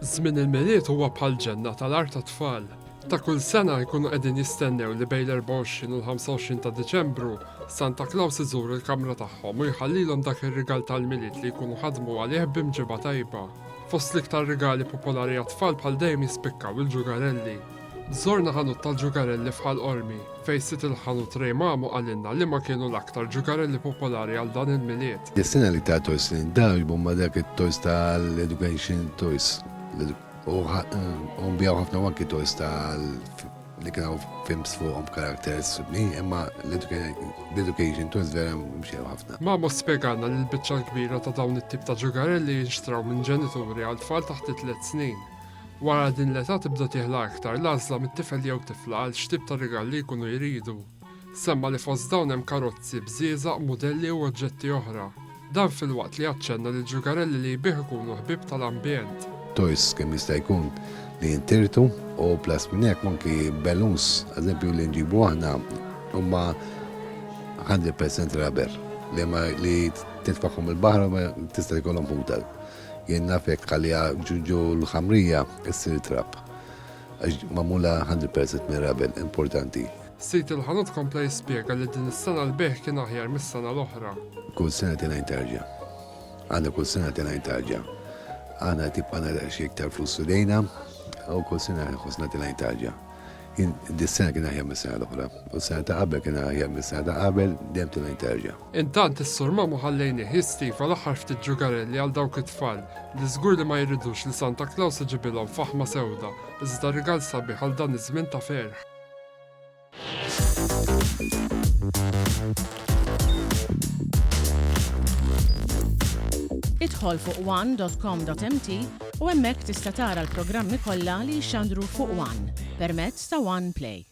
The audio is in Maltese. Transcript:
Żmien il-Milied huwa bħal ġenna tal-art tat-tfal. Ta' kull sena jkunu qegħdin jistennew li bejn l-24 u l-25 ta' Diċembru Santa Klaws iżuru l-kamra tagħhom u jħallilhom dak ir-rigal tal-Milied li jkunu ħadmu għalih b'imġiba tajba. Fost l-iktar rigali popolari għat-tfal bħal dejjem jispikkaw il-Ġugarelli. Żorna ħanut tal-ġugarelli fħal Ormi, fejn sit il-ħanut Ray Mamo għalinna li ma kienu l-aktar ġugarelli popolari għal dan il-Milied. Is-sena li ta' toys li ndarbu ma dak it-toys tal-education toys. U nbijaw ħafna anki toys li kienu films fuqhom karakters imma l-education toys vera mxew ħafna. Mamo spjegana li l-biċċa l-kbira ta' dawn it-tip ta' ġugarelli jinxtraw minn ġenituri għal tfal taħt 3 snin. Wara din l-età tibda tieħla aktar l-għażla mit-tifel jew tifla għal x'tip ta' rigal li jkunu jridu. Semma li fost dawn hemm karozzi, bżieżaq, mudelli u oġġetti oħra. Dan fil-waqt li jaċċenna li l-ġugarelli li jbieħ ikunu ħbieb tal-ambjent. Toys kemm jista' jkun li jintirtu u plas minn hekk anki balloons, eżempju li nġibu aħna huma 100% rubber li titfagħhom il-baħar ma tista' jkollhom ħutal. Jien nafek għalija ġuġu l-ħamrija issir trap. Mamula 100% minn rabel, importanti. Sit il-ħanut kompla jispjega li din is-sena l-beħ kien aħjar mis-sena l-oħra. Kull sena tina jintarġa. Għandna kull sena tina jintarġa. Għandna għandna xi iktar flus sudejna u kull sena ħosna tina jintarġa. Dis-sena kien aħjar mis-sena l-oħra. U s-sena ta' qabel kien aħjar mis-sena ta' qabel dejjem tina jintarġa. Intant is-sur Mamo ħallejni jistiva l-aħħar ftit ġugarelli għal dawk it-tfal li żgur li ma jridux li Santa Klaws iġibilhom faħma sewda iżda rigal sabiħ għal dan iż-żmien ta' ferħ. Idħol fuq one.com.mt u hemmhekk tista' tara l-programmi kollha li jxandru fuq One permezz ta' One Play.